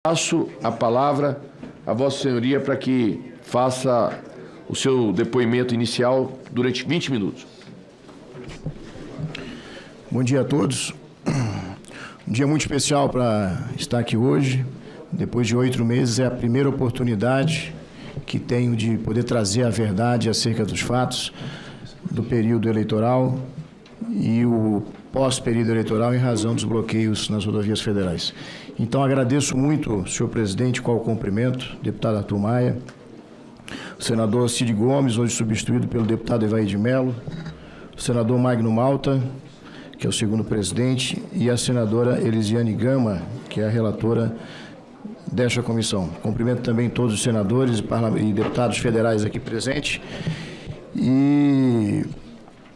Passo a palavra a Vossa Senhoria para que faça o seu depoimento inicial durante 20 minutos. Bom dia a todos. Um dia muito especial para estar aqui hoje. Depois de 8 meses, é a primeira oportunidade que tenho de poder trazer a verdade acerca dos fatos do período eleitoral e o pós-período eleitoral em razão dos bloqueios nas rodovias federais. Então, agradeço muito, senhor presidente, qual o cumprimento, deputado Arthur Maia, o senador Cid Gomes, hoje substituído pelo deputado Evair de Mello, o senador Magno Malta, que é o segundo presidente, e a senadora Elisiane Gama, que é a relatora desta comissão. Cumprimento também todos os senadores e deputados federais aqui presentes. E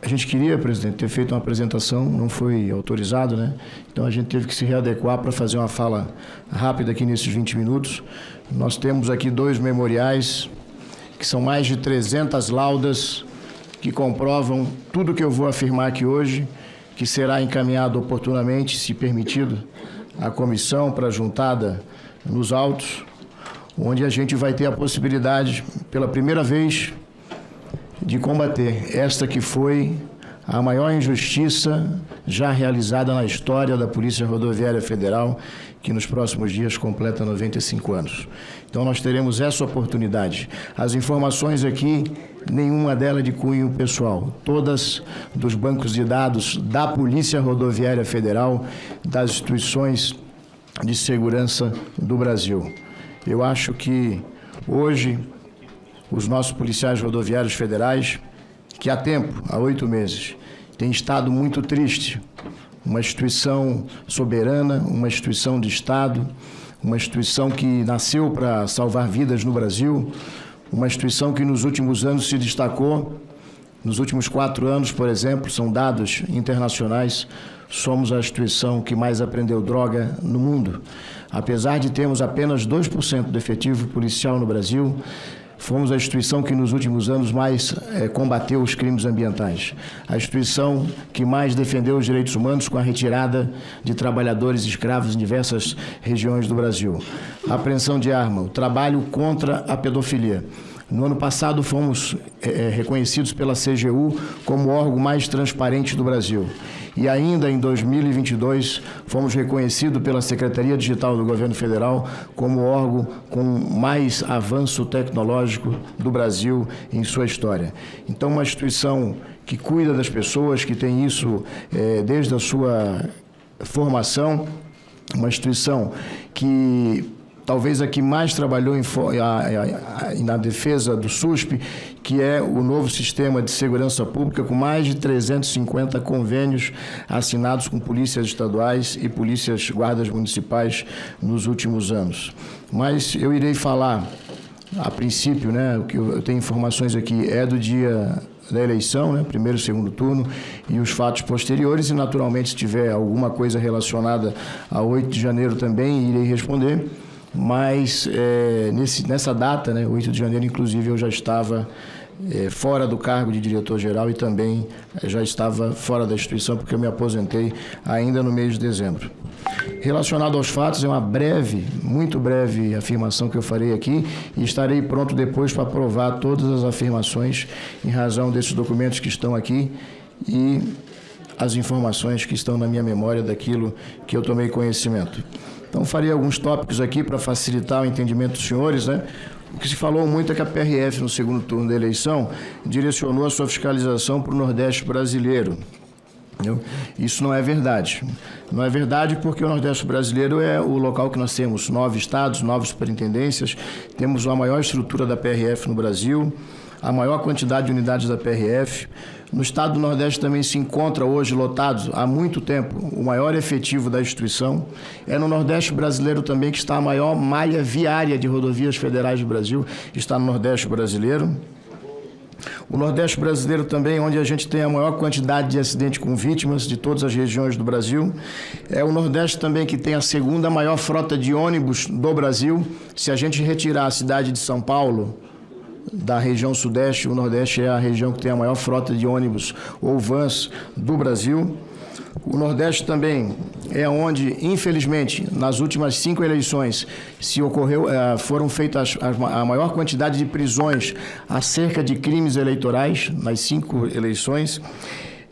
a gente queria, presidente, ter feito uma apresentação, não foi autorizado, né? Então a gente teve que se readequar para fazer uma fala rápida aqui nesses 20 minutos. Nós temos aqui 2 memoriais, que são mais de 300 laudas que comprovam tudo que eu vou afirmar aqui hoje, que será encaminhado oportunamente, se permitido, à comissão para juntada nos autos, onde a gente vai ter a possibilidade, pela primeira vez, de combater esta que foi a maior injustiça já realizada na história da Polícia Rodoviária Federal, que nos próximos dias completa 95 anos. Então nós teremos essa oportunidade. As informações aqui, nenhuma delas de cunho pessoal, todas dos bancos de dados da Polícia Rodoviária Federal, das instituições de segurança do Brasil. Eu acho que hoje os nossos policiais rodoviários federais, que há tempo, há 8 meses, têm estado muito triste. Uma instituição soberana, uma instituição de Estado, uma instituição que nasceu para salvar vidas no Brasil, uma instituição que nos últimos anos se destacou. Nos últimos 4 anos, por exemplo, são dados internacionais, somos a instituição que mais apreendeu droga no mundo. Apesar de termos apenas 2% do efetivo policial no Brasil, fomos a instituição que nos últimos anos mais combateu os crimes ambientais. A instituição que mais defendeu os direitos humanos com a retirada de trabalhadores escravos em diversas regiões do Brasil. A apreensão de arma, o trabalho contra a pedofilia. No ano passado fomos reconhecidos pela CGU como o órgão mais transparente do Brasil. E ainda em 2022 fomos reconhecidos pela Secretaria Digital do Governo Federal como o órgão com mais avanço tecnológico do Brasil em sua história. Então, uma instituição que cuida das pessoas, que tem isso desde a sua formação, uma instituição que talvez a que mais trabalhou na defesa do SUSP, que é o novo sistema de segurança pública, com mais de 350 convênios assinados com polícias estaduais e polícias guardas municipais nos últimos anos. Mas eu irei falar, a princípio, né, o que eu tenho informações aqui é do dia da eleição, né, primeiro e segundo turno, e os fatos posteriores, e naturalmente se tiver alguma coisa relacionada a 8 de janeiro também, irei responder. Mas nessa data, né, 8 de janeiro, inclusive, eu já estava fora do cargo de diretor-geral e também já estava fora da instituição, porque eu me aposentei ainda no mês de dezembro. Relacionado aos fatos, é uma breve, muito breve afirmação que eu farei aqui e estarei pronto depois para provar todas as afirmações em razão desses documentos que estão aqui e as informações que estão na minha memória daquilo que eu tomei conhecimento. Então, farei alguns tópicos aqui para facilitar o entendimento dos senhores, né? O que se falou muito é que a PRF, no segundo turno da eleição, direcionou a sua fiscalização para o Nordeste brasileiro. Entendeu? Isso não é verdade. Não é verdade porque o Nordeste brasileiro é o local que nós temos 9 estados, 9 superintendências, temos a maior estrutura da PRF no Brasil, a maior quantidade de unidades da PRF. No estado do Nordeste também se encontra hoje lotado, há muito tempo, o maior efetivo da instituição. É no Nordeste brasileiro também que está a maior malha viária de rodovias federais do Brasil, está no Nordeste brasileiro. O Nordeste brasileiro também, onde a gente tem a maior quantidade de acidentes com vítimas de todas as regiões do Brasil. É o Nordeste também que tem a segunda maior frota de ônibus do Brasil. Se a gente retirar a cidade de São Paulo da região Sudeste, o Nordeste é a região que tem a maior frota de ônibus ou vans do Brasil. O Nordeste também é onde, infelizmente, nas últimas 5 eleições, foram feitas a maior quantidade de prisões acerca de crimes eleitorais, nas 5 eleições.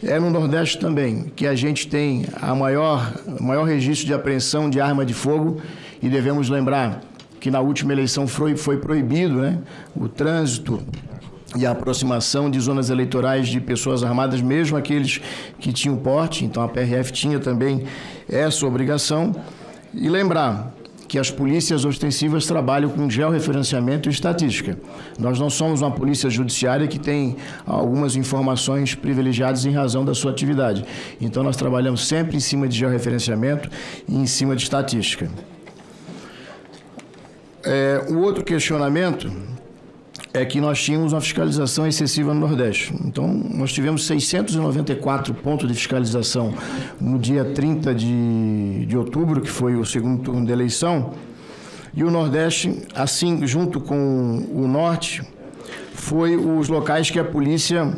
É no Nordeste também que a gente tem o maior registro de apreensão de arma de fogo, e devemos lembrar que na última eleição foi proibido, né, o trânsito e a aproximação de zonas eleitorais de pessoas armadas, mesmo aqueles que tinham porte. Então a PRF tinha também essa obrigação. E lembrar que as polícias ostensivas trabalham com georreferenciamento e estatística. Nós não somos uma polícia judiciária que tem algumas informações privilegiadas em razão da sua atividade. Então nós trabalhamos sempre em cima de georreferenciamento e em cima de estatística. O outro questionamento é que nós tínhamos uma fiscalização excessiva no Nordeste. Então, nós tivemos 694 pontos de fiscalização no dia 30 de outubro, que foi o segundo turno da eleição, e o Nordeste, assim, junto com o Norte, foi os locais que a polícia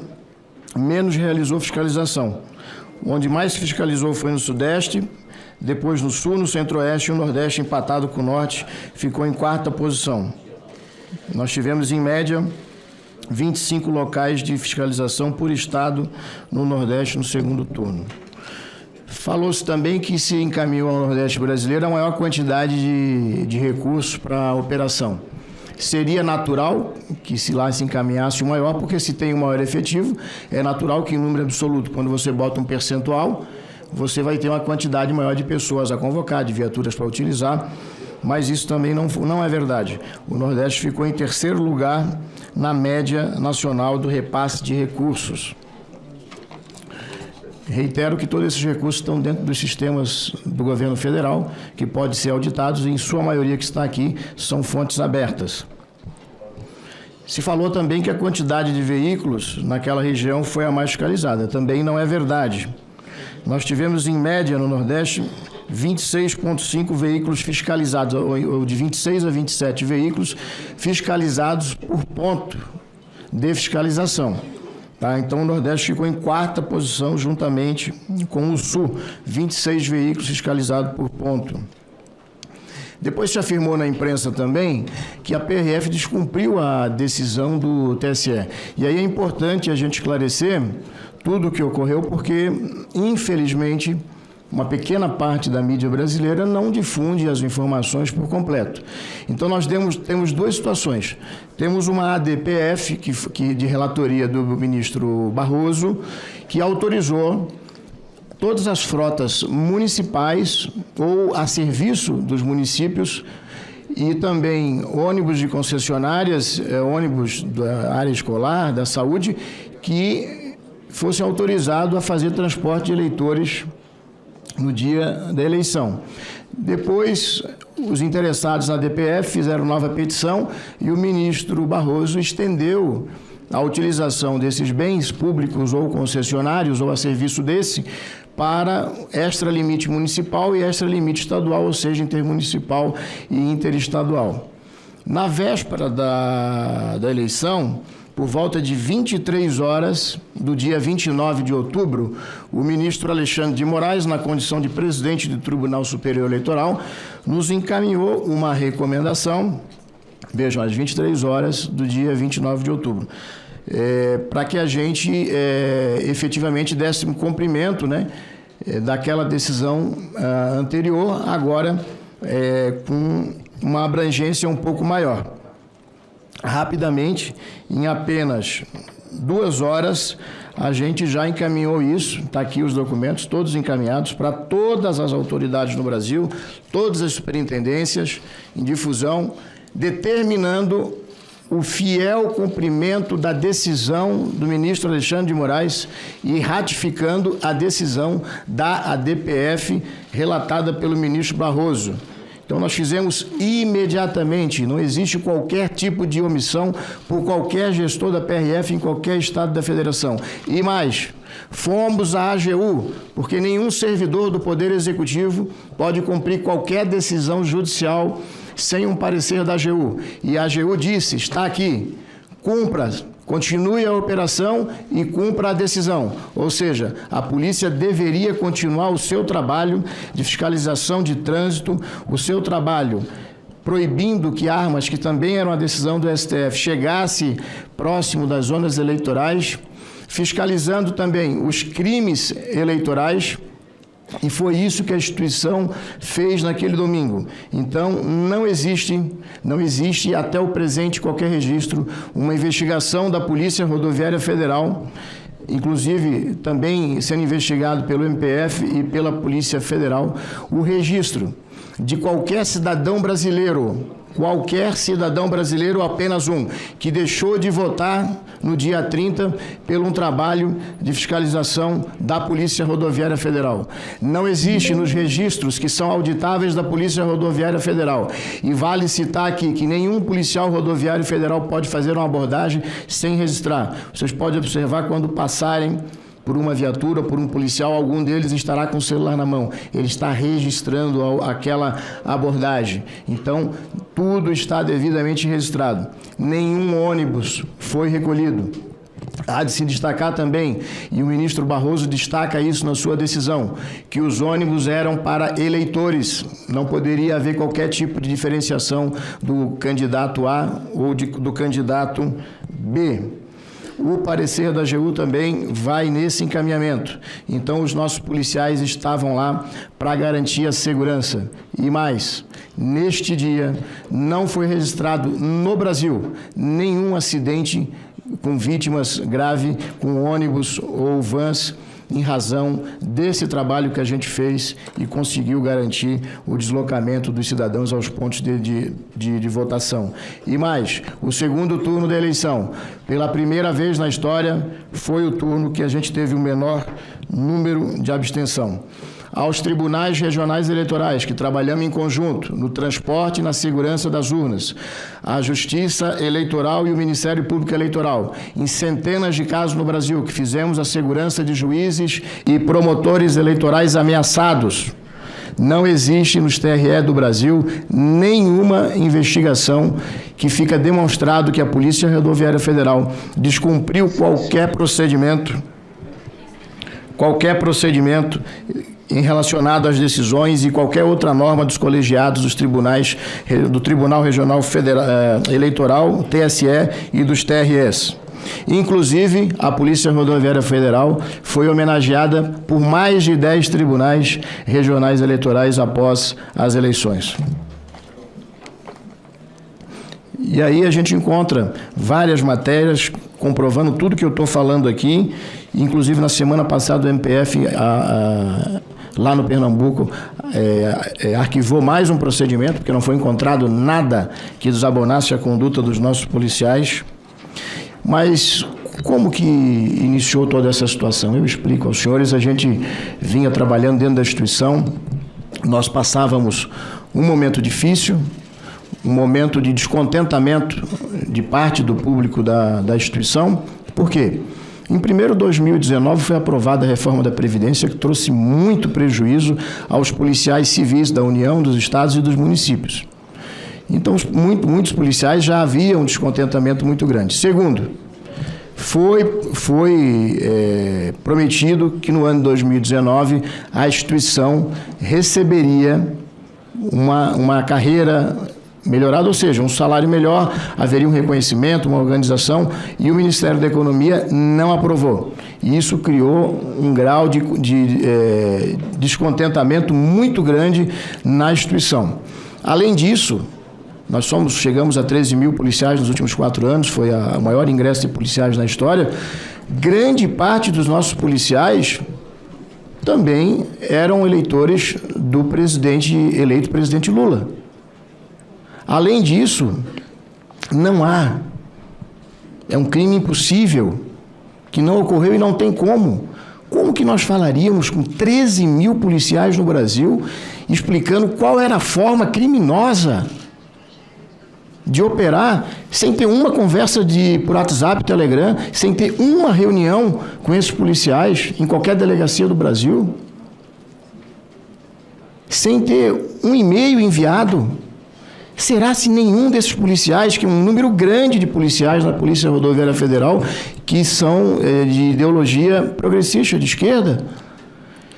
menos realizou fiscalização. Onde mais fiscalizou foi no Sudeste, depois no Sul, no Centro-Oeste, e o Nordeste, empatado com o Norte, ficou em 4ª posição. Nós tivemos, em média, 25 locais de fiscalização por estado no Nordeste no segundo turno. Falou-se também que se encaminhou ao Nordeste brasileiro a maior quantidade de recursos para a operação. Seria natural que se lá se encaminhasse o maior, porque se tem o maior efetivo, é natural que em número absoluto, quando você bota um percentual, você vai ter uma quantidade maior de pessoas a convocar, de viaturas para utilizar, mas isso também não é verdade. O Nordeste ficou em 3º lugar na média nacional do repasse de recursos. Reitero que todos esses recursos estão dentro dos sistemas do governo federal, que podem ser auditados, e em sua maioria que está aqui são fontes abertas. Se falou também que a quantidade de veículos naquela região foi a mais fiscalizada. Também não é verdade. Nós tivemos, em média, no Nordeste, 26,5 veículos fiscalizados, ou de 26 a 27 veículos fiscalizados por ponto de fiscalização. Tá? Então, o Nordeste ficou em 4ª posição, juntamente com o Sul, 26 veículos fiscalizados por ponto. Depois se afirmou na imprensa também que a PRF descumpriu a decisão do TSE. E aí é importante a gente esclarecer tudo o que ocorreu, porque, infelizmente, uma pequena parte da mídia brasileira não difunde as informações por completo. Então, nós temos 2 situações. Temos uma ADPF, que de relatoria do ministro Barroso, que autorizou todas as frotas municipais ou a serviço dos municípios e também ônibus de concessionárias, ônibus da área escolar, da saúde, que fossem autorizados a fazer transporte de eleitores no dia da eleição. Depois, os interessados na DPF fizeram nova petição e o ministro Barroso estendeu a utilização desses bens públicos ou concessionários ou a serviço desse para extralimite municipal e extralimite estadual, ou seja, intermunicipal e interestadual. Na véspera da eleição, por volta de 23 horas do dia 29 de outubro, o ministro Alexandre de Moraes, na condição de presidente do Tribunal Superior Eleitoral, nos encaminhou uma recomendação, vejam, às 23 horas do dia 29 de outubro, para que a gente efetivamente desse um cumprimento, né, daquela decisão anterior, agora com uma abrangência um pouco maior. Rapidamente, em apenas 2 horas, a gente já encaminhou isso, está aqui os documentos, todos encaminhados para todas as autoridades no Brasil, todas as superintendências em difusão, determinando o fiel cumprimento da decisão do ministro Alexandre de Moraes e ratificando a decisão da ADPF relatada pelo ministro Barroso. Então, nós fizemos imediatamente, não existe qualquer tipo de omissão por qualquer gestor da PRF em qualquer estado da federação. E mais, fomos à AGU, porque nenhum servidor do Poder Executivo pode cumprir qualquer decisão judicial sem um parecer da AGU. E a AGU disse, está aqui, cumpra continue a operação e cumpra a decisão. Ou seja, a polícia deveria continuar o seu trabalho de fiscalização de trânsito, o seu trabalho proibindo que armas, que também era uma decisão do STF, chegasse próximo das zonas eleitorais, fiscalizando também os crimes eleitorais, e foi isso que a instituição fez naquele domingo. Então, não existe até o presente qualquer registro, uma investigação da Polícia Rodoviária Federal, inclusive também sendo investigado pelo MPF e pela Polícia Federal, o registro de qualquer cidadão brasileiro, apenas um, que deixou de votar no dia 30 pelo um trabalho de fiscalização da Polícia Rodoviária Federal. Não existe nos registros que são auditáveis da Polícia Rodoviária Federal. E vale citar aqui que nenhum policial rodoviário federal pode fazer uma abordagem sem registrar. Vocês podem observar quando passarem por uma viatura, por um policial, algum deles estará com o celular na mão. Ele está registrando aquela abordagem. Então, tudo está devidamente registrado. Nenhum ônibus foi recolhido. Há de se destacar também, e o ministro Barroso destaca isso na sua decisão, que os ônibus eram para eleitores. Não poderia haver qualquer tipo de diferenciação do candidato A ou do candidato B. O parecer da AGU também vai nesse encaminhamento. Então, os nossos policiais estavam lá para garantir a segurança. E mais, neste dia, não foi registrado no Brasil nenhum acidente com vítimas graves, com ônibus ou vans, em razão desse trabalho que a gente fez e conseguiu garantir o deslocamento dos cidadãos aos pontos de votação. E mais, o segundo turno da eleição, pela primeira vez na história, foi o turno que a gente teve o menor número de abstenção. Aos tribunais regionais eleitorais, que trabalhamos em conjunto, no transporte e na segurança das urnas, a Justiça Eleitoral e o Ministério Público Eleitoral, em centenas de casos no Brasil, que fizemos a segurança de juízes e promotores eleitorais ameaçados. Não existe nos TRE do Brasil nenhuma investigação que fica demonstrado que a Polícia Rodoviária Federal descumpriu qualquer procedimento relacionado às decisões e qualquer outra norma dos colegiados dos tribunais, do Tribunal Regional Eleitoral, TSE e dos TREs. Inclusive, a Polícia Rodoviária Federal foi homenageada por mais de 10 tribunais regionais eleitorais após as eleições. E aí a gente encontra várias matérias comprovando tudo que eu estou falando aqui. Inclusive, na semana passada, o MPF, lá no Pernambuco, arquivou mais um procedimento, porque não foi encontrado nada que desabonasse a conduta dos nossos policiais. Mas como que iniciou toda essa situação? Eu explico aos senhores. A gente vinha trabalhando dentro da instituição, nós passávamos um momento difícil, um momento de descontentamento de parte do público da instituição. Por quê? Em 2019 foi aprovada a reforma da Previdência, que trouxe muito prejuízo aos policiais civis da União, dos estados e dos municípios. Então, muitos policiais já haviam um descontentamento muito grande. Segundo, foi prometido que no ano de 2019 a instituição receberia uma carreira melhorado, ou seja, um salário melhor, haveria um reconhecimento, uma organização, e o Ministério da Economia não aprovou. E isso criou um grau de descontentamento muito grande na instituição. Além disso, nós chegamos a 13 mil policiais nos últimos 4 anos, foi o maior ingresso de policiais na história. Grande parte dos nossos policiais também eram eleitores do eleito presidente Lula. Além disso, é um crime impossível, que não ocorreu e não tem como. Como que nós falaríamos com 13 mil policiais no Brasil, explicando qual era a forma criminosa de operar, sem ter uma conversa por WhatsApp, Telegram, sem ter uma reunião com esses policiais em qualquer delegacia do Brasil, sem ter um e-mail enviado, Será se nenhum desses policiais, que é um número grande de policiais na Polícia Rodoviária Federal, que são de ideologia progressista, de esquerda,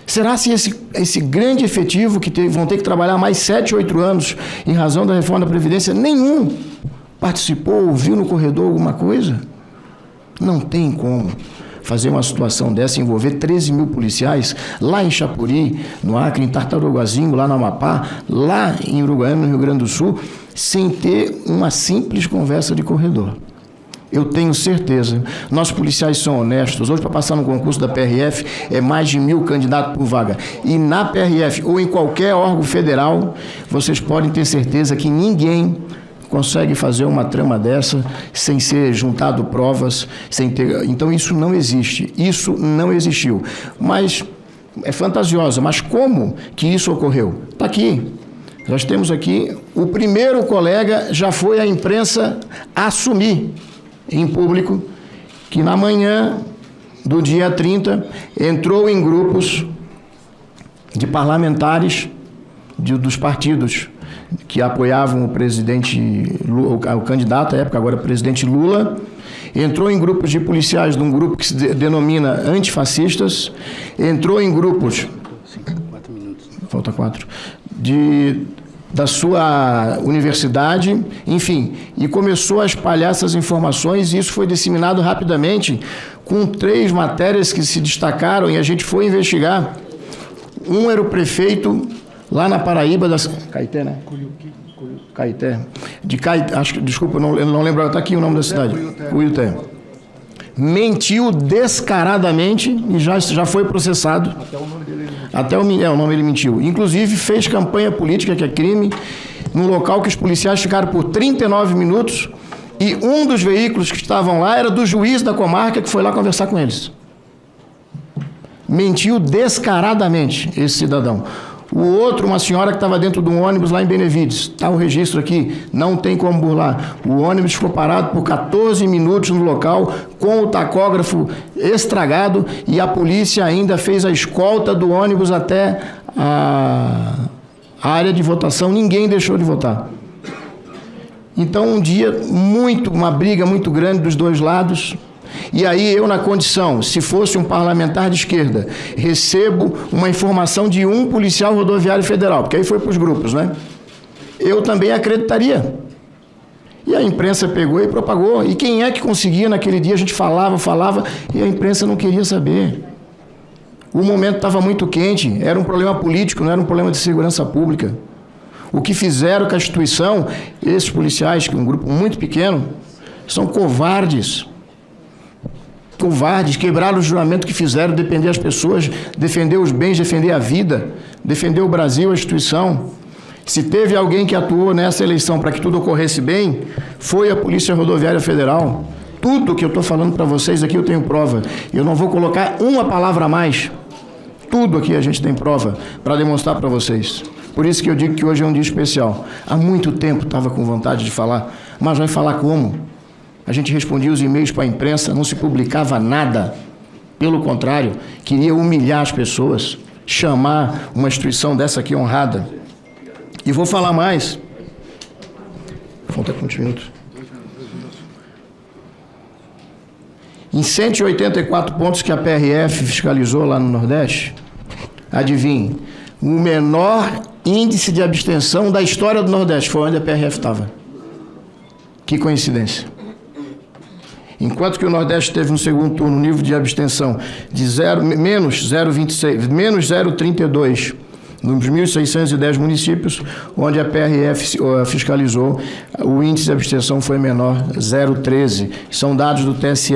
será se esse grande efetivo que vão ter que trabalhar mais 7, 8 anos em razão da reforma da Previdência, nenhum participou, ouviu no corredor alguma coisa? Não tem como fazer uma situação dessa, envolver 13 mil policiais lá em Chapuri, no Acre, em Tartarugazinho, lá no Amapá, lá em Uruguaiana, no Rio Grande do Sul, sem ter uma simples conversa de corredor. Eu tenho certeza, nossos policiais são honestos. Hoje, para passar no concurso da PRF, é mais de 1.000 candidatos por vaga. E na PRF, ou em qualquer órgão federal, vocês podem ter certeza que ninguém consegue fazer uma trama dessa sem ser juntado provas, sem ter... Então, isso não existe. Isso não existiu. Mas é fantasiosa. Mas como que isso ocorreu? Está aqui. Nós temos aqui, o primeiro colega já foi à imprensa assumir em público que na manhã do dia 30 entrou em grupos de parlamentares dos partidos que apoiavam o presidente, o candidato à época, agora presidente Lula, entrou em grupos de policiais de um grupo que se denomina antifascistas, entrou em grupos, falta 4, da sua universidade, enfim, e começou a espalhar essas informações, e isso foi disseminado rapidamente, com 3 matérias que se destacaram, e a gente foi investigar. Um era o prefeito lá na Paraíba, Caeté, né? Caeté. Desculpa, eu não lembro, está aqui o nome da cidade. Cuiuté. Mentiu descaradamente e já foi processado. Até o nome ele mentiu. Inclusive fez campanha política, que é crime, num local que os policiais ficaram por 39 minutos e um dos veículos que estavam lá era do juiz da comarca que foi lá conversar com eles. Mentiu descaradamente esse cidadão. O outro, uma senhora que estava dentro de um ônibus lá em Benevides. Está o registro aqui, não tem como burlar. O ônibus ficou parado por 14 minutos no local, com o tacógrafo estragado, e a polícia ainda fez a escolta do ônibus até a área de votação. Ninguém deixou de votar. Então, um dia, uma briga muito grande dos dois lados. E aí eu, na condição, se fosse um parlamentar de esquerda, recebo uma informação de um policial rodoviário federal, porque aí foi para os grupos, né? Eu também acreditaria. E a imprensa pegou e propagou. E quem é que conseguia naquele dia? A gente falava, e a imprensa não queria saber. O momento estava muito quente, era um problema político, não era um problema de segurança pública. O que fizeram com a instituição, esses policiais, que é um grupo muito pequeno, são covardes. Covardes, quebraram o juramento que fizeram, defender as pessoas, defender os bens, defender a vida, defender o Brasil, a instituição. Se teve alguém que atuou nessa eleição para que tudo ocorresse bem, foi a Polícia Rodoviária Federal. Tudo que eu estou falando para vocês aqui eu tenho prova. Eu não vou colocar uma palavra a mais. Tudo aqui a gente tem prova para demonstrar para vocês. Por isso que eu digo que hoje é um dia especial. Há muito tempo estava com vontade de falar, mas vai falar como? A gente respondia os e-mails para a imprensa, não se publicava nada. Pelo contrário, queria humilhar as pessoas, chamar uma instituição dessa aqui honrada. E vou falar mais. Falta quantos minutos? Em 184 pontos que a PRF fiscalizou lá no Nordeste, adivinhe, o menor índice de abstenção da história do Nordeste foi onde a PRF estava. Que coincidência. Enquanto que o Nordeste teve no segundo turno um nível de abstenção de menos 0,26, menos 0,32 nos 1.610 municípios, onde a PRF fiscalizou, o índice de abstenção foi menor, 0,13. São dados do TSE.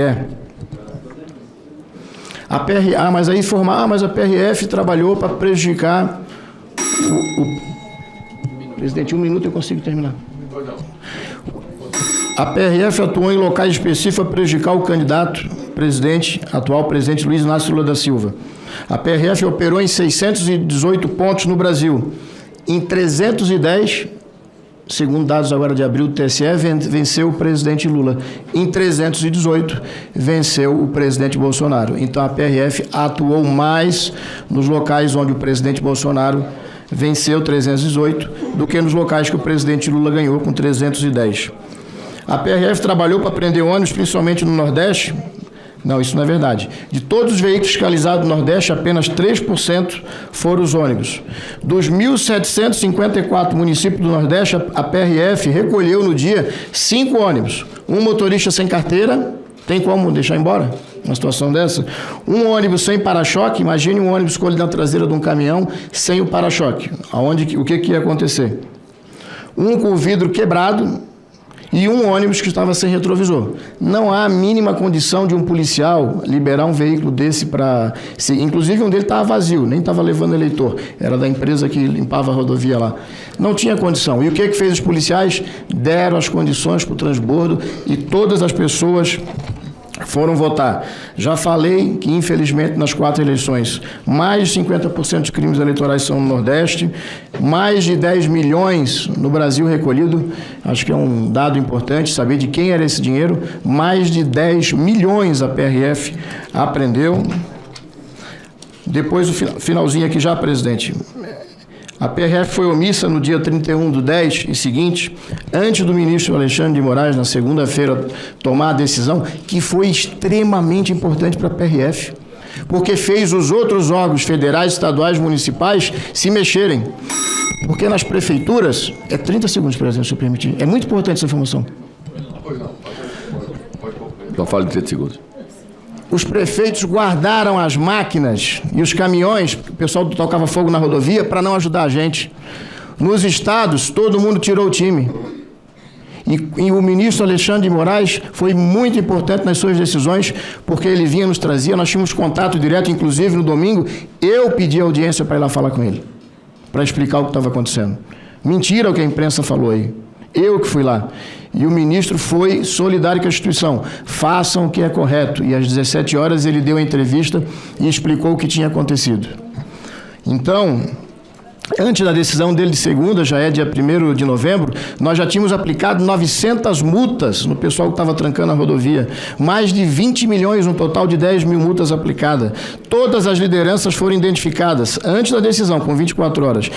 Mas a PRF trabalhou para prejudicar Presidente, 1 minuto eu consigo terminar. A PRF atuou em locais específicos para prejudicar o candidato atual presidente Luiz Inácio Lula da Silva. A PRF operou em 618 pontos no Brasil. Em 310, segundo dados agora de abril do TSE, venceu o presidente Lula. Em 318, venceu o presidente Bolsonaro. Então, a PRF atuou mais nos locais onde o presidente Bolsonaro venceu 318, do que nos locais que o presidente Lula ganhou, com 310. A PRF trabalhou para prender ônibus, principalmente no Nordeste. Não, isso não é verdade. De todos os veículos fiscalizados no Nordeste, apenas 3% foram os ônibus. Dos 1.754 municípios do Nordeste, a PRF recolheu no dia 5 ônibus. Um motorista sem carteira, tem como deixar embora uma situação dessa? Um ônibus sem para-choque, imagine um ônibus colhido na traseira de um caminhão sem o para-choque. O que ia acontecer? Um com o vidro quebrado, e um ônibus que estava sem retrovisor. Não há a mínima condição de um policial liberar um veículo desse para... Inclusive, um dele estava vazio, nem estava levando eleitor. Era da empresa que limpava a rodovia lá. Não tinha condição. E o que fez os policiais? Deram as condições para o transbordo e todas as pessoas foram votar. Já falei que, infelizmente, nas 4 eleições, mais de 50% dos crimes eleitorais são no Nordeste, mais de 10 milhões no Brasil recolhido, acho que é um dado importante saber de quem era esse dinheiro, mais de 10 milhões a PRF apreendeu. Depois, o finalzinho aqui já, presidente. A PRF foi omissa no dia 31/10 e seguinte, antes do ministro Alexandre de Moraes, na segunda-feira, tomar a decisão, que foi extremamente importante para a PRF, porque fez os outros órgãos federais, estaduais, municipais se mexerem. Porque nas prefeituras... 30 segundos, presidente, se eu permitir. É muito importante essa informação. Então fala de 30 segundos. Os prefeitos guardaram as máquinas e os caminhões, o pessoal tocava fogo na rodovia, para não ajudar a gente. Nos estados, todo mundo tirou o time. E o ministro Alexandre de Moraes foi muito importante nas suas decisões, porque ele vinha, nos trazia, nós tínhamos contato direto, inclusive no domingo, eu pedi audiência para ir lá falar com ele, para explicar o que estava acontecendo. Mentira o que a imprensa falou aí. Eu que fui lá. E o ministro foi solidário com a instituição. Façam o que é correto. E às 17 horas ele deu a entrevista e explicou o que tinha acontecido. Então, antes da decisão dele de segunda, já é dia 1º de novembro, nós já tínhamos aplicado 900 multas no pessoal que estava trancando a rodovia. Mais de 20 milhões, um total de 10 mil multas aplicadas. Todas as lideranças foram identificadas antes da decisão, com 24 horas.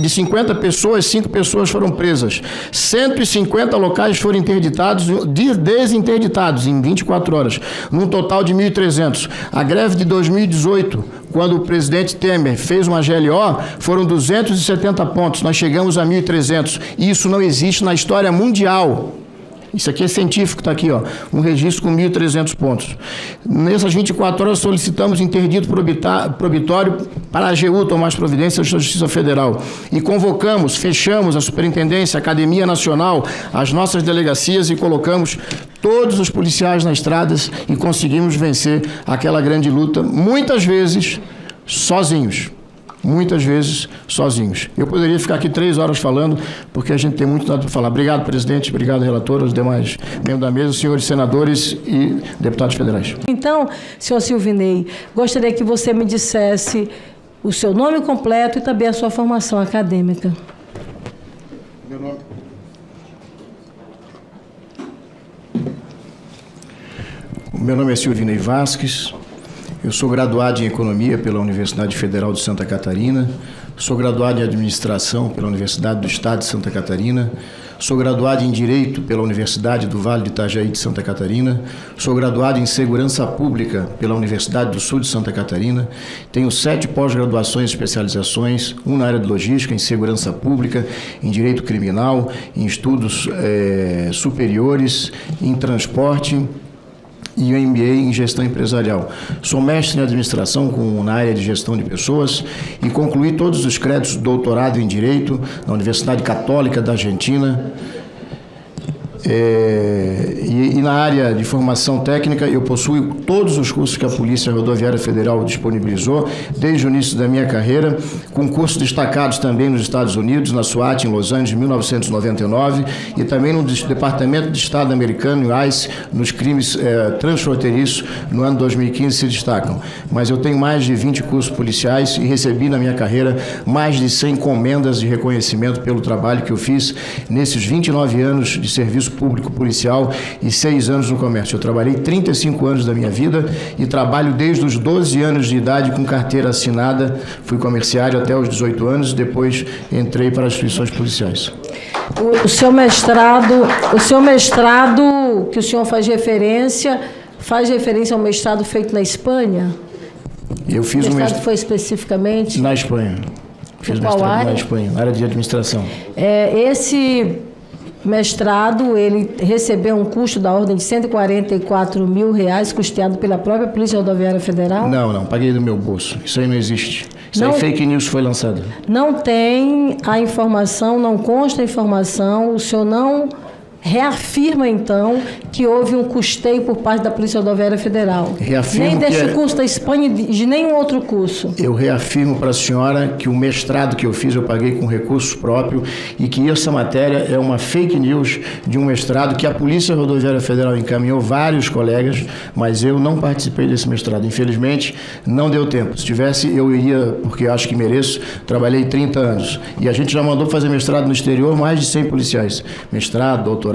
De 50 pessoas, 5 pessoas foram presas. 150 locais foram interditados, desinterditados em 24 horas, num total de 1.300. A greve de 2018, quando o presidente Temer fez uma GLO, foram 270 pontos. Nós chegamos a 1.300. Isso não existe na história mundial. Isso aqui é científico, está aqui, ó, um registro com 1.300 pontos. Nessas 24 horas solicitamos interdito probitório para a AGU tomar as providências da Justiça Federal. E convocamos, fechamos a Superintendência, a Academia Nacional, as nossas delegacias e colocamos todos os policiais nas estradas e conseguimos vencer aquela grande luta, muitas vezes sozinhos. Muitas vezes sozinhos. Eu poderia ficar aqui 3 horas falando, porque a gente tem muito nada para falar. Obrigado, presidente, obrigado, relator, aos demais membros da mesa, senhores senadores e deputados federais. Então, senhor Silvinei, gostaria que você me dissesse o seu nome completo e também a sua formação acadêmica. Meu nome é Silvinei Vasques. Eu sou graduado em Economia pela Universidade Federal de Santa Catarina, sou graduado em Administração pela Universidade do Estado de Santa Catarina, sou graduado em Direito pela Universidade do Vale do Itajaí de Santa Catarina, sou graduado em Segurança Pública pela Universidade do Sul de Santa Catarina, tenho 7 pós-graduações e especializações, uma na área de Logística, em Segurança Pública, em Direito Criminal, em Estudos Superiores, em Transporte, e o MBA em Gestão Empresarial. Sou mestre em Administração na área de Gestão de Pessoas e concluí todos os créditos de doutorado em Direito na Universidade Católica da Argentina. E na área de formação técnica, eu possuo todos os cursos que a Polícia Rodoviária Federal disponibilizou, desde o início da minha carreira, com cursos destacados também nos Estados Unidos, na SWAT, em Los Angeles, em 1999, e também no Departamento de Estado americano, no ICE, nos crimes transfronteiriços, no ano 2015, se destacam. Mas eu tenho mais de 20 cursos policiais e recebi na minha carreira mais de 100 comendas de reconhecimento pelo trabalho que eu fiz nesses 29 anos de serviço público policial e 6 anos no comércio. Eu trabalhei 35 anos da minha vida e trabalho desde os 12 anos de idade com carteira assinada. Fui comerciário até os 18 anos, depois entrei para as instituições policiais. O seu mestrado que o senhor faz referência ao mestrado feito na Espanha? Eu fiz o mestrado foi especificamente? Na Espanha. Fiz qual área? Na Espanha, na área de administração. Esse mestrado, ele recebeu um custo da ordem de R$144 mil, custeado pela própria Polícia Rodoviária Federal? Não, paguei do meu bolso. Isso aí não existe. Isso aí fake news foi lançado. Não tem a informação, não consta a informação, o senhor não reafirma, então, que houve um custeio por parte da Polícia Rodoviária Federal. Reafirmo nem deste curso da Espanha e de nenhum outro curso. Eu reafirmo para a senhora que o mestrado que eu fiz eu paguei com recurso próprio e que essa matéria é uma fake news de um mestrado que a Polícia Rodoviária Federal encaminhou vários colegas, mas eu não participei desse mestrado. Infelizmente, não deu tempo. Se tivesse, eu iria, porque acho que mereço. Trabalhei 30 anos. E a gente já mandou fazer mestrado no exterior, mais de 100 policiais. Mestrado, doutorado.